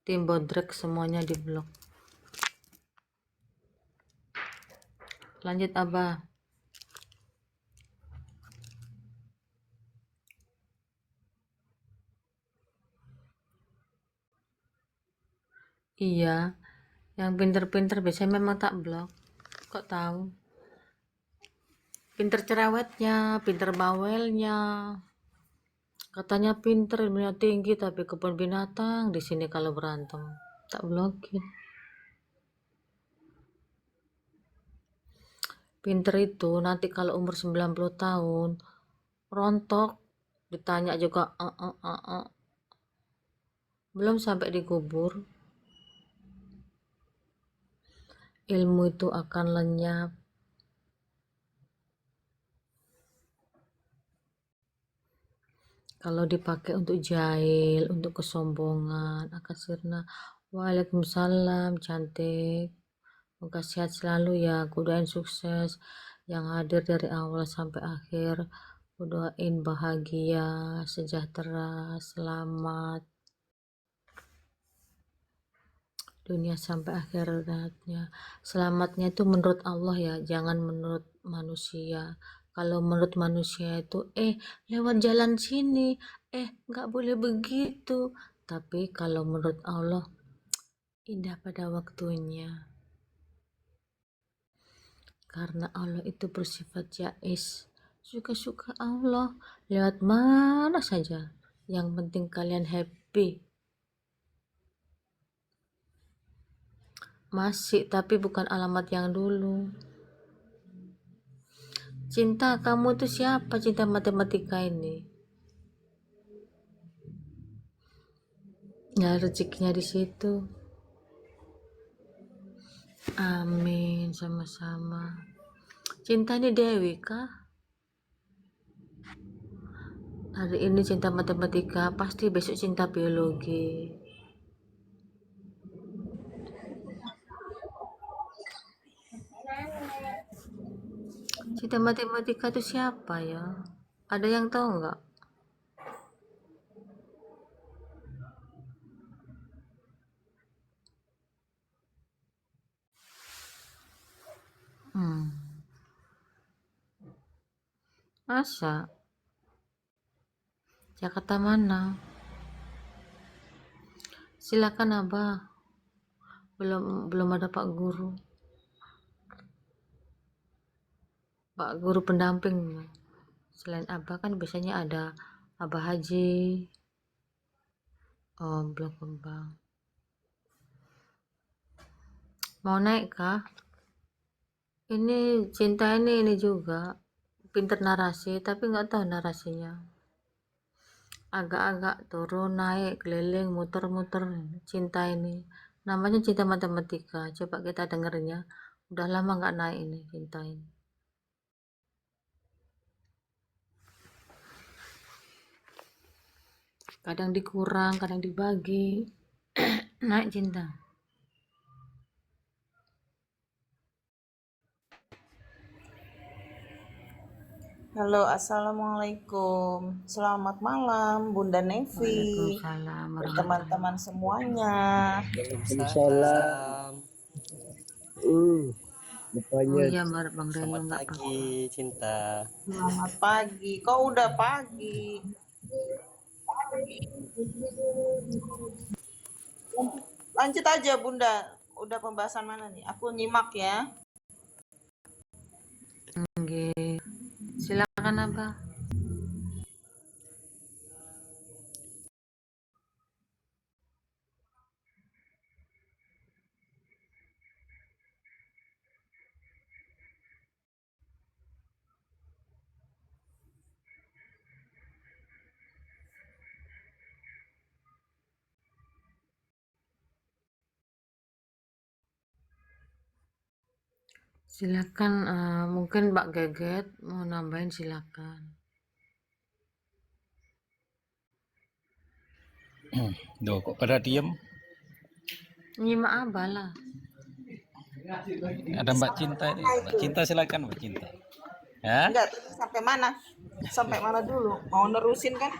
Tim Bodrek semuanya diblok. Lanjut Abah. Iya, yang pinter-pinter biasanya memang tak blok. Kok tahu? Pinter cerewetnya, pinter bawelnya. Katanya pinter, ilmunya tinggi, tapi kebun binatang di sini kalau berantem tak blokin. Pinter itu nanti kalau umur 90 tahun rontok, ditanya juga belum sampai dikubur, ilmu itu akan lenyap. Kalau dipakai untuk jahil, untuk kesombongan, akan sirna. Waalaikumsalam cantik, semoga sehat selalu ya, aku doain sukses yang hadir dari awal sampai akhir. Aku doain bahagia, sejahtera, selamat dunia sampai akhiratnya. Selamatnya itu menurut Allah ya, jangan menurut manusia. Kalau menurut manusia itu lewat jalan sini, nggak boleh begitu. Tapi kalau menurut Allah indah pada waktunya, karena Allah itu bersifat jais, suka-suka Allah lewat mana saja, yang penting kalian happy. Masih, tapi bukan alamat yang dulu. Cinta kamu tuh siapa? Cinta matematika ini ya, rezekinya di situ. Amin, sama-sama. Cinta ini Dewi kah? Hari ini cinta matematika, pasti besok cinta biologi. Cinta matematika itu siapa ya? Ada yang tahu nggak? Hmm. Masa? Jakarta mana? Silakan Abah. Belum ada Pak Guru. Pak Guru pendamping. Selain Abah kan biasanya ada Abah Haji. Oh, belum kembang. Mau naik kah? Ini cinta ini juga pinter narasi, tapi nggak tahu narasinya. Agak-agak turun naik keliling muter-muter cinta ini. Namanya cinta matematika. Coba kita dengernya. Udah lama nggak naik ini cinta ini. Kadang dikurang, kadang dibagi. Naik cinta. Halo, assalamualaikum. Selamat malam, Bunda Nevi, Waalaikumsalam dan warahmatullahi teman-teman semuanya. Salah. Waalaikumsalam. Oh Rupanya iya, Bang Reno Selamat nggak pakai. pagi, Cinta. Selamat pagi. Kok udah pagi? Lanjut aja, Bunda. Udah pembahasan mana nih? Aku nyimak ya. Nggih. Silakan Abah. Silakan, mungkin Mbak Geget mau nambahin, silakan. Duh, kok pada diem? Nyimak abah lah. Ada Mbak Cinta ini. Mbak Cinta silakan Mbak Cinta. Ya? Enggak, sampai mana? Sampai mana dulu? Mau nerusin kan?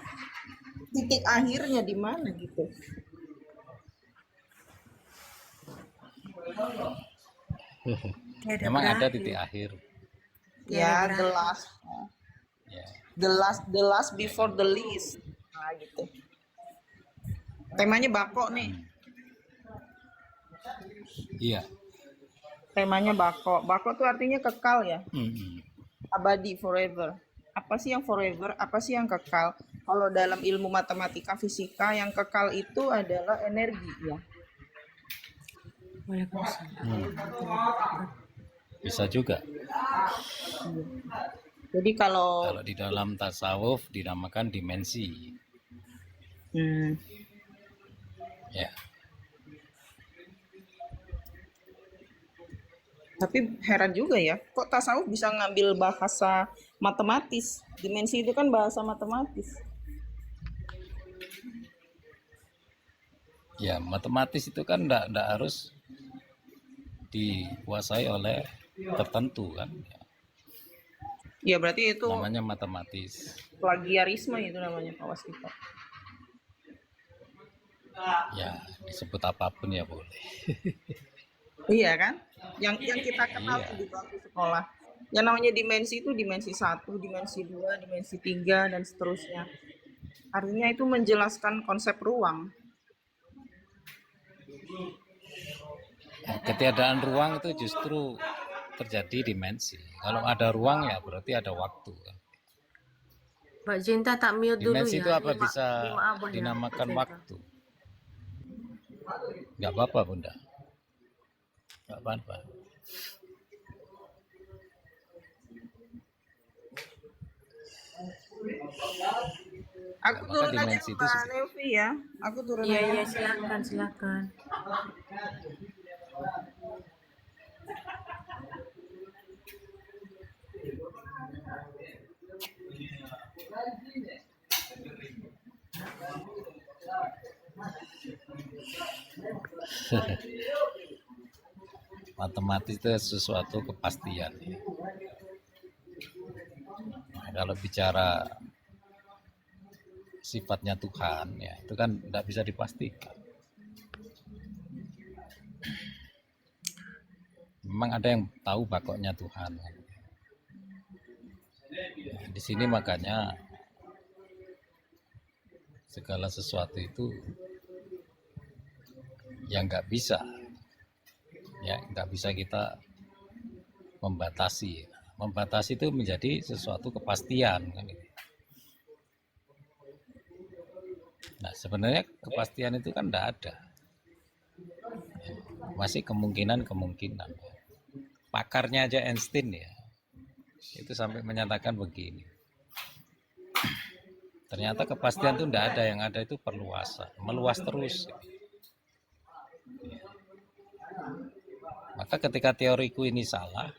Titik akhirnya di mana gitu? Tidak Memang ada berakhir. titik akhir. Ya, the last, Ya. the last before the least. Nah, gitu. Temanya bako nih. Iya. Temanya bako. Bako tuh artinya kekal ya. Mm-mm. Abadi, forever. Apa sih yang forever? Apa sih yang kekal? Kalau dalam ilmu matematika fisika, yang kekal itu adalah energi ya. Waalaikumsalam. Bisa juga. Jadi kalau Kalau di dalam tasawuf dinamakan dimensi. Ya. tapi heran juga ya, kok tasawuf bisa ngambil bahasa matematis? Dimensi itu kan bahasa matematis. Ya, matematis itu kan enggak harus dikuasai oleh tertentu kan. Ya berarti itu Namanya matematis. plagiarisme itu namanya, Pak Waskita. Ya, disebut apapun ya boleh. Iya kan? Yang kita kenal Iya. tuh di bangku sekolah. Yang namanya dimensi itu dimensi 1, dimensi 2, dimensi 3 dan seterusnya. Artinya itu menjelaskan konsep ruang. Nah, ketiadaan ruang itu justru terjadi dimensi. Kalau ada ruang ya berarti ada waktu kan. Mbak Cinta tak mute dulu Dimensi ya. itu apa Nyimak- bisa nyimak abah ya, dinamakan Mbak Cinta. waktu? Nggak apa-apa Bunda. Nggak apa-apa. Aku Maka turun aja dimensi itu Mbak sih. Nevi ya. Aku turun Iya, aja. iya, silakan, silakan. Matematis itu sesuatu kepastian. Ya. Nah, kalau bicara sifatnya Tuhan, ya itu kan tidak bisa dipastikan. Memang ada yang tahu bakoknya Tuhan. Kan. Nah, di sini makanya segala sesuatu itu yang nggak bisa, ya nggak bisa kita membatasi. Membatasi itu menjadi sesuatu kepastian. Kan. Nah sebenarnya kepastian itu kan tidak ada, masih kemungkinan. Pakarnya aja Einstein ya, itu sampai menyatakan begini. Ternyata kepastian itu tidak ada, yang ada itu perluasan, meluas terus. Maka ketika teoriku ini salah,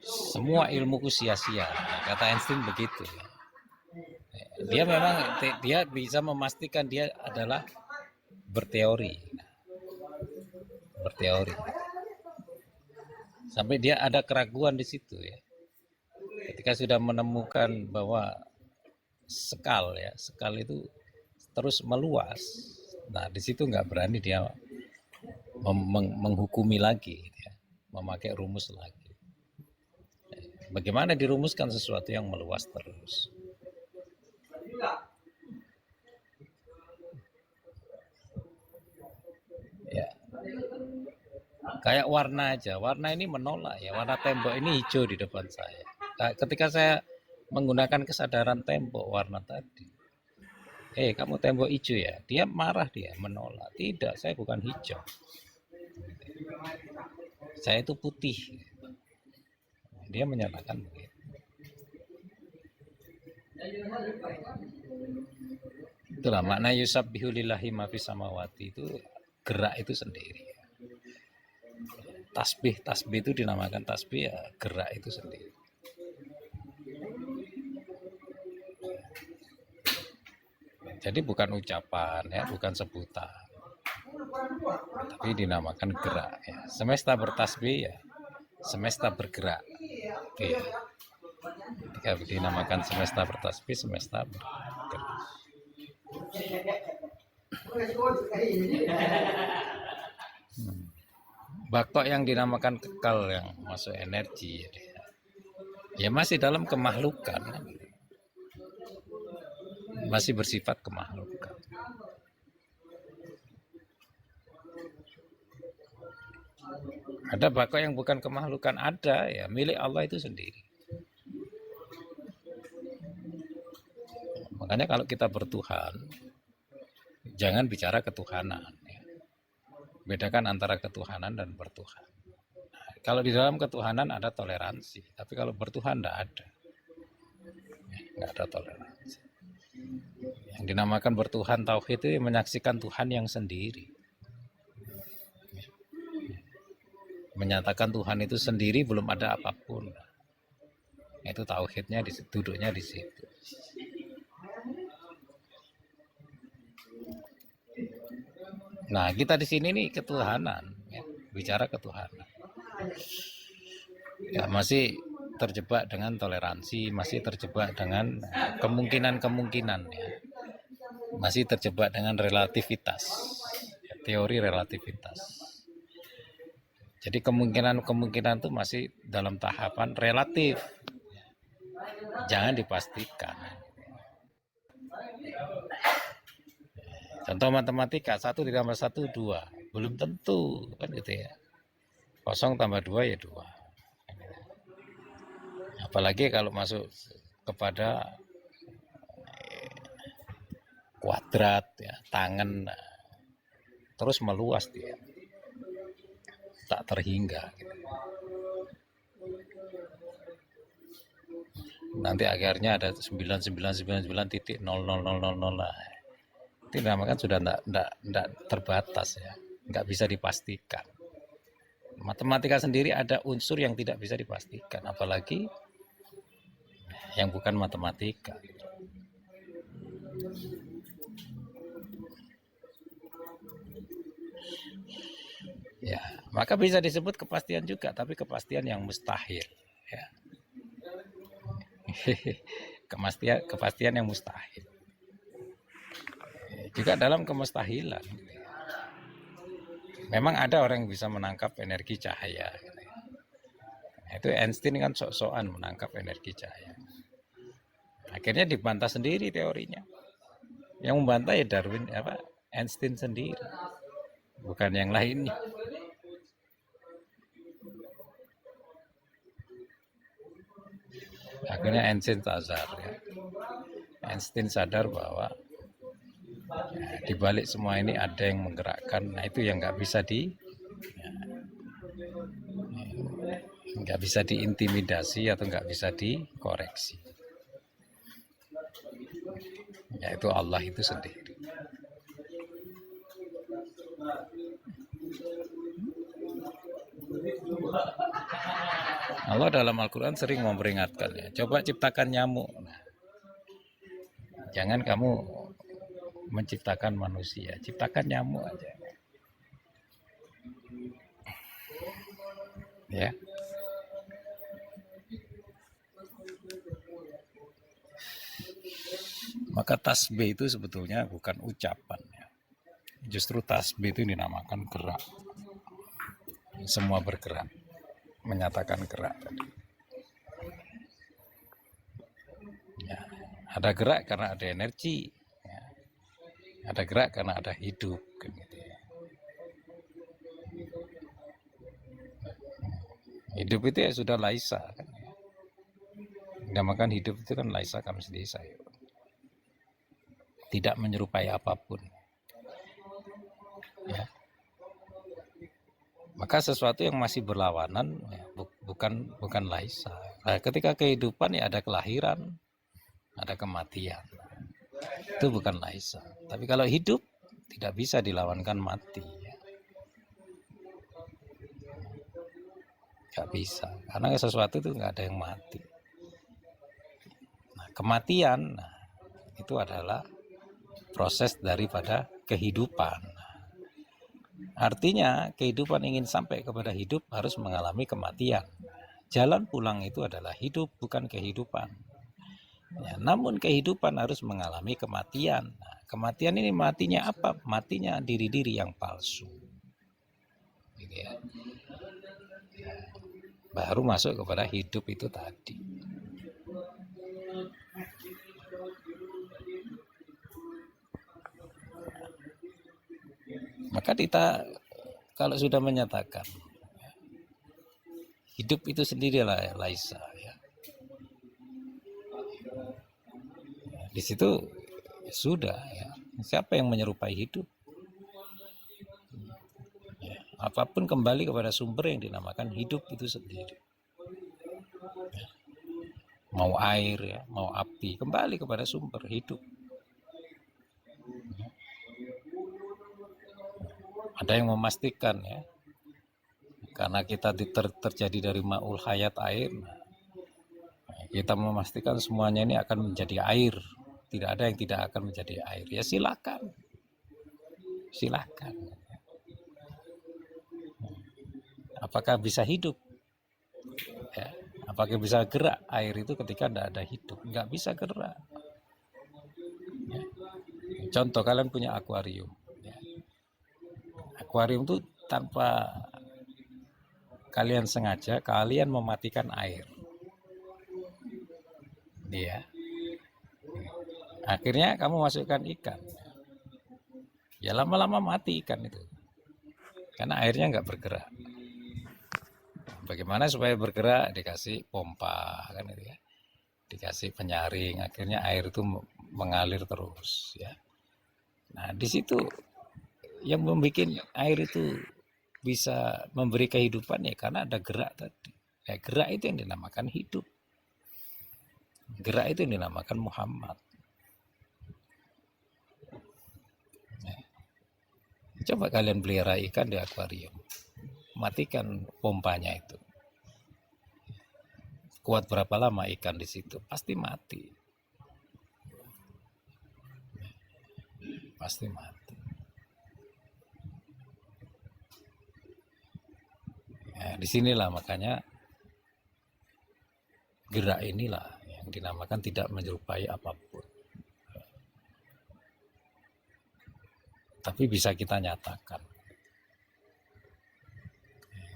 semua ilmuku sia-sia. Kata Einstein begitu. Dia memang dia bisa memastikan dia adalah berteori. Sampai dia ada keraguan di situ ya. Ketika sudah menemukan bahwa skal itu terus meluas. Nah, di situ nggak berani dia menghukumi lagi gitu ya, memakai rumus lagi. Bagaimana dirumuskan sesuatu yang meluas terus? Ya. Kayak warna aja, warna ini menolak ya, warna tembok ini hijau di depan saya. Ketika saya menggunakan kesadaran tembok warna tadi, kamu tembok hijau ya, dia marah, dia menolak. Tidak, saya bukan hijau, saya itu putih. Dia menyatakan begitu. Itulah makna yusabbihu lillahi ma fis samawati, itu gerak itu sendiri. tasbih. Tasbih itu dinamakan tasbih ya gerak itu sendiri. Jadi bukan ucapan ya, bukan sebutan, tapi dinamakan gerak ya. Semesta bertasbih ya, semesta bergerak. Oke. Ketika dinamakan semesta bertasbih, semesta bergerak. Bakok yang dinamakan kekal yang masuk energi ya masih dalam kemahlukan, masih bersifat kemahlukan. Ada bakok yang bukan kemahlukan, ada ya milik Allah itu sendiri. Makanya kalau kita bertuhan, jangan bicara ketuhanan ya. Bedakan antara ketuhanan dan bertuhan. Nah, kalau di dalam ketuhanan ada toleransi, tapi kalau bertuhan tidak ada. Nggak ada toleransi. Yang dinamakan bertuhan tauhid itu menyaksikan Tuhan yang sendiri. Menyatakan Tuhan itu sendiri, belum ada apapun. Itu tauhidnya, duduknya di situ. Nah, kita di sini nih ketuhanan, ya, bicara ketuhanan. Ya, masih terjebak dengan toleransi, masih terjebak dengan kemungkinan-kemungkinan, ya. Masih terjebak dengan relativitas, ya, teori relativitas. Jadi kemungkinan-kemungkinan itu masih dalam tahapan relatif, jangan dipastikan. Contoh matematika, 1 ditambah 1, 2. Belum tentu, kan gitu ya. 0 tambah 2 ya 2. Apalagi kalau masuk kepada kuadrat, ya, tangan, terus meluas dia. Tak terhingga. Gitu. Nanti akhirnya ada 9999.0000 lah. Itu dinamakan sudah tidak terbatas ya, nggak bisa dipastikan. Matematika sendiri ada unsur yang tidak bisa dipastikan, apalagi yang bukan matematika. Ya, maka bisa disebut kepastian juga, tapi kepastian yang mustahil. Ya. Kepastian yang mustahil. Juga dalam kemustahilan. Memang ada orang yang bisa menangkap energi cahaya. Itu Einstein kan sok-sokan menangkap energi cahaya. Akhirnya dibantah sendiri teorinya. Yang membantah ya Einstein sendiri, bukan yang lainnya. Akhirnya Einstein sadar bahwa di balik semua ini ada yang menggerakkan. Nah, itu yang nggak bisa diintimidasi atau nggak bisa dikoreksi. Yaitu Allah itu sendiri. Allah dalam Al-Quran sering memperingatkan ya, coba ciptakan nyamuk. Nah, jangan kamu menciptakan manusia, ciptakan nyamuk aja. Ya. Maka tasbih itu sebetulnya bukan ucapan ya. Justru tasbih itu dinamakan gerak. Semua bergerak, menyatakan gerak tadi. Ya, ada gerak karena ada energi. Ya. Ada gerak karena ada hidup kan gitu ya. Hidup itu ya sudah laisa kan. Dinamakan hidup itu kan laisa kami sendiri saya. Tidak menyerupai apapun. Ya. Maka sesuatu yang masih berlawanan ya, bukan laisa. Nah, ketika kehidupan ya ada kelahiran, ada kematian. Itu bukan laisa. Tapi kalau hidup tidak bisa dilawankan mati. Ya. nggak bisa, karena sesuatu itu nggak ada yang mati. Nah, kematian, nah, itu adalah proses daripada kehidupan. Artinya kehidupan ingin sampai kepada hidup harus mengalami kematian. Jalan pulang itu adalah hidup, bukan kehidupan. Ya, namun kehidupan harus mengalami kematian. Nah, kematian ini matinya apa? Matinya diri-diri yang palsu. Gitu ya. Baru masuk kepada hidup itu tadi. Maka kita kalau sudah menyatakan hidup itu sendirilah laisa, ya. Di situ ya sudah, ya. Siapa yang menyerupai hidup? Ya, apapun kembali kepada sumber yang dinamakan hidup itu sendiri. Ya. Mau air, ya, mau api, kembali kepada sumber hidup. Ya. Ada yang memastikan, ya, karena kita terjadi dari ma'ul hayat air, kita memastikan semuanya ini akan menjadi air. Tidak ada yang tidak akan menjadi air. Ya silakan. Silakan. Apakah bisa hidup? Ya. Apakah bisa gerak air itu ketika tidak ada hidup? Nggak bisa gerak. Ya. Contoh, kalian punya akuarium. Ya. Akuarium itu tanpa kalian sengaja, kalian mematikan air. Iya. Akhirnya kamu masukkan ikan. Ya lama-lama mati ikan itu. Karena airnya nggak bergerak. Bagaimana supaya bergerak? Dikasih pompa, kan itu ya. Dikasih penyaring, akhirnya air itu mengalir terus, ya. Nah, di situ yang membuat air itu bisa memberi kehidupan ya karena ada gerak tadi. Ya, gerak itu yang dinamakan hidup. Gerak itu yang dinamakan Muhammad. Ya. Coba kalian pelihara ikan di akuarium, matikan pompanya itu. Kuat berapa lama ikan di situ? Pasti mati. Pasti mati. Ya, disinilah makanya gerak inilah yang dinamakan tidak menyerupai apapun. Tapi bisa kita nyatakan.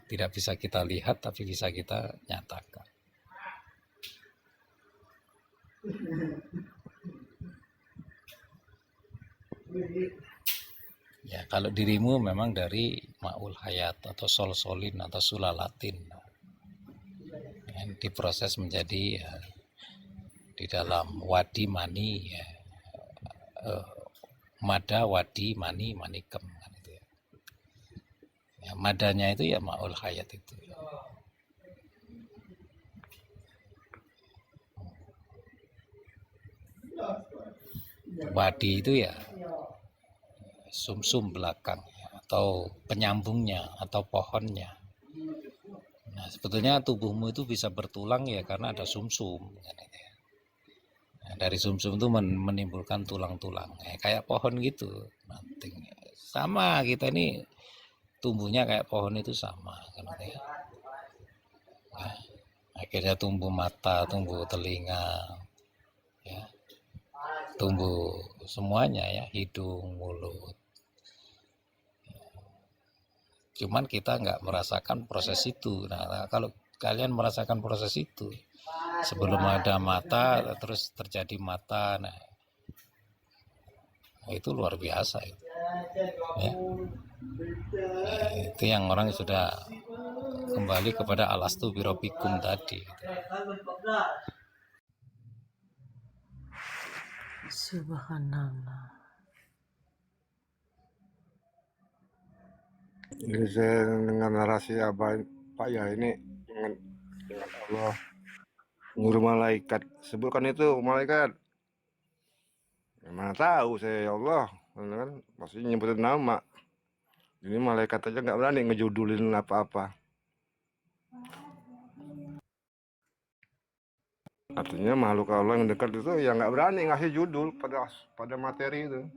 Tidak bisa kita lihat, tapi bisa kita nyatakan. Ya, kalau dirimu memang dari ma'ul hayat atau sol-solin atau sulalatin, yang diproses menjadi ya, di dalam wadi mani, ya, mada wadi mani manikem, kan itu ya. Ya, madanya itu ya ma'ul hayat itu. Wadi itu ya sumsum belakang, atau penyambungnya atau pohonnya. Nah, sebetulnya tubuhmu itu bisa bertulang ya karena ada sumsum, kan itu ya. Nah, dari sumsum itu menimbulkan tulang-tulang, kayak pohon gitu. Nanti sama kita ini tumbuhnya kayak pohon itu sama, kan gitu ya. Nah, akhirnya tumbuh mata, tumbuh telinga, ya, tumbuh semuanya ya, hidung, mulut. Cuman kita nggak merasakan proses itu. Nah, kalau kalian merasakan proses itu, sebelum ada mata, terus terjadi mata, nah itu luar biasa itu. Ya. Nah, itu yang orang sudah kembali kepada alastu birobikum tadi. Subhanallah. Jadi saya dengan narasi Pak ya ini dengan Allah nyuruh malaikat, sebutkan itu malaikat. Mana tahu saya ya Allah, kan maksudnya nyebutin nama. Ini malaikat aja nggak berani ngejudulin apa-apa. Artinya makhluk Allah yang dekat itu ya nggak berani ngasih judul pada materi itu.